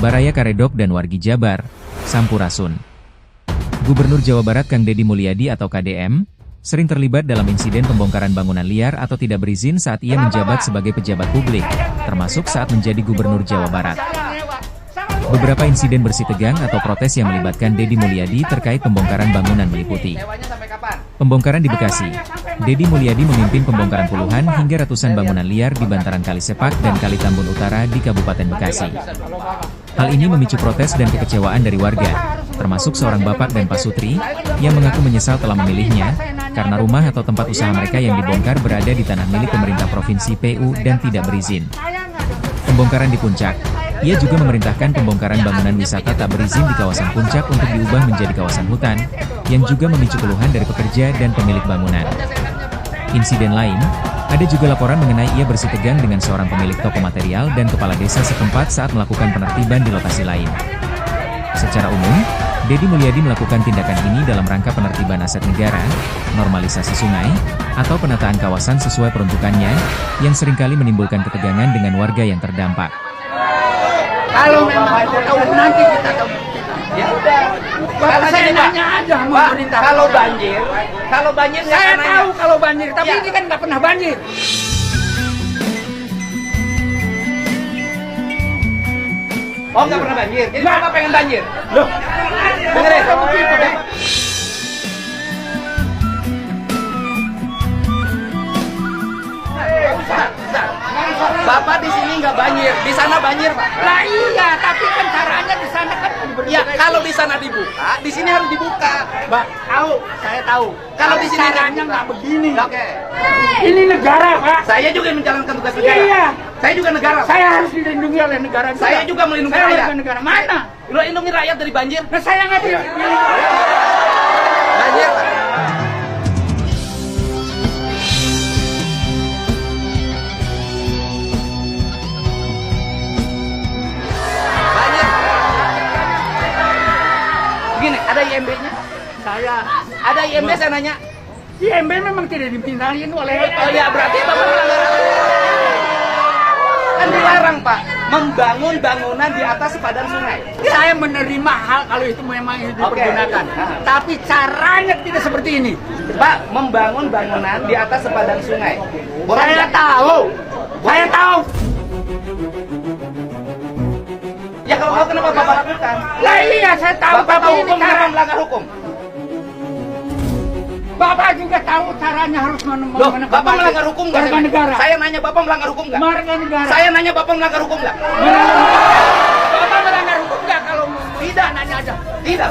Baraya Karedok dan wargi Jabar, Sampurasun. Gubernur Jawa Barat Kang Deddy Mulyadi atau KDM, sering terlibat dalam insiden pembongkaran bangunan liar atau tidak berizin saat ia menjabat sebagai pejabat publik, termasuk saat menjadi Gubernur Jawa Barat. Beberapa insiden bersih tegang atau protes yang melibatkan Deddy Mulyadi terkait pembongkaran bangunan meliputi pembongkaran di Bekasi. Deddy Mulyadi memimpin pembongkaran puluhan hingga ratusan bangunan liar di bantaran Kali Sepak dan Kali Tambun Utara di Kabupaten Bekasi. Hal ini memicu protes dan kekecewaan dari warga, termasuk seorang bapak dan Pak Sutri, yang mengaku menyesal telah memilihnya, karena rumah atau tempat usaha mereka yang dibongkar berada di tanah milik pemerintah Provinsi PU dan tidak berizin. Pembongkaran di Puncak. Ia juga memerintahkan pembongkaran bangunan wisata tak berizin di kawasan Puncak untuk diubah menjadi kawasan hutan, yang juga memicu keluhan dari pekerja dan pemilik bangunan. Insiden lain, ada juga laporan mengenai ia bersih tegang dengan seorang pemilik toko material dan kepala desa setempat saat melakukan penertiban di lokasi lain. Secara umum, Deddy Mulyadi melakukan tindakan ini dalam rangka penertiban aset negara, normalisasi sungai, atau penataan kawasan sesuai peruntukannya, yang seringkali menimbulkan ketegangan dengan warga yang terdampak. Kalau memang tahu nanti kita tahu. Ya udah. Kalau saya nanya aja pemerintah. Kalau banjir saya tahu kalau banjir, tapi ini kan nggak pernah banjir. Oh, nggak pernah banjir. Jadi Bapak pengen banjir? Loh. Dengerin. Bapak di sini nggak banjir, di sana banjir, Pak. Lah iya, tapi kan caranya di sana kan. Ya kalau di sana dibuka, di sini harus dibuka. Mbak, tahu, saya tahu. Kalau di sini caranya nggak begini. Oke. Ini negara, Pak. Saya juga menjalankan tugas negara. Iya. Saya juga negara. Saya harus dilindungi oleh negara. Saya juga melindungi rakyat. Negara mana? Lo lindungi rakyat dari banjir? Nah, saya nggak dilindungi. Banjir, Pak. Gini, ada IMB-nya? Ada IMB saya nanya. IMB memang tidak dipindahin oleh. Oh ya, berarti Bapak melanggar. Kan dilarang, Pak, membangun bangunan di atas sepadan sungai. Saya menerima hal kalau itu memang dipergunakan. Tapi caranya tidak seperti ini. Pak, membangun bangunan di atas sepadan sungai. Saya tahu. Saya tahu. Ya kalau tahu kenapa Bapak lakukan? Lah iya, saya tahu. Bapak tahu hukum, kenapa melanggar hukum? Bapak juga tahu caranya harus menemukan. Bapak melanggar hukum nggak? Warga negara. Saya nanya Bapak melanggar hukum nggak? Warga negara. Saya nanya Bapak melanggar hukum nggak? Bapak melanggar hukum nggak kalau tidak nanya aja? Tidak.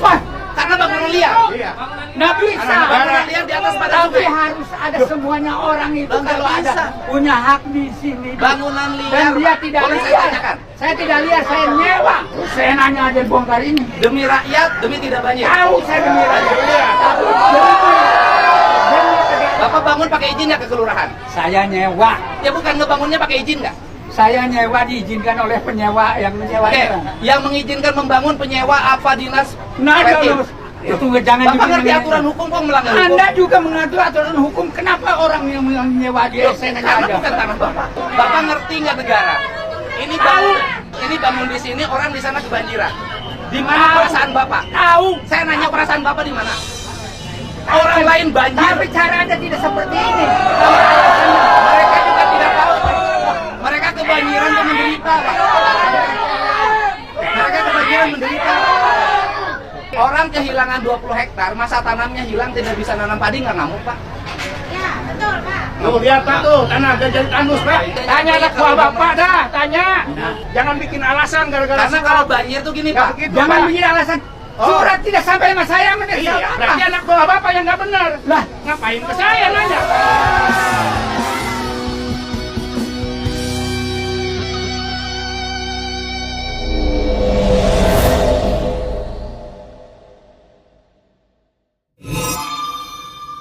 Wah, karena bangunan liar. Iya. Nggak bisa. Bangunan liar di atas pada sungai. Tapi harus ada semuanya orang itu kalau ada punya hak di sini. Bangunan liar. Dan dia tidak liar. Saya tidak lihat, saya nyewa. Saya nanya aja bongkar ini. Demi rakyat, demi tidak banjir. Tahu saya demi rakyat. Tapi Bapak bangun pakai izin ya ke kelurahan? Saya nyewa. Ya bukan ngebangunnya pakai izin nggak? Saya nyewa diizinkan oleh penyewa yang menyewa. Oke, yang mengizinkan membangun penyewa apa dinas? Nah, itu jangan. Bapak ngerti aturan hukum kok melanggar hukum? Anda juga mengatur aturan hukum. Kenapa orang yang menyewa dia? Saya nanya aja. Bukan tanah Bapak. Bapak ngerti nggak negara? Ini bangun di sini, orang di sana kebanjiran. Di mana perasaan Bapak? Tahu. Saya nanya perasaan Bapak di mana? Orang lain banjir. Tapi caranya tidak seperti ini. Mereka juga tidak tahu. Mereka kebanjiran dan menderita, Pak. Mereka kebanjiran menderita. Orang kehilangan 20 hektar, masa tanamnya hilang, tidak bisa nanam padi, nggak ngamuk, Pak? Ya, betul, Pak. Tuh, lihat Pak tuh, tanah jadi tandus, Pak. Tanya anak buah Bapak dah, tanya. Jangan bikin alasan gara-gara. Karena kalau banjir tuh gini, Pak. Jangan bikin alasan. Surat tidak sampai sama saya mendesak. Berarti anak buah Bapak yang nggak benar. Lah, ngapain ke saya nanya?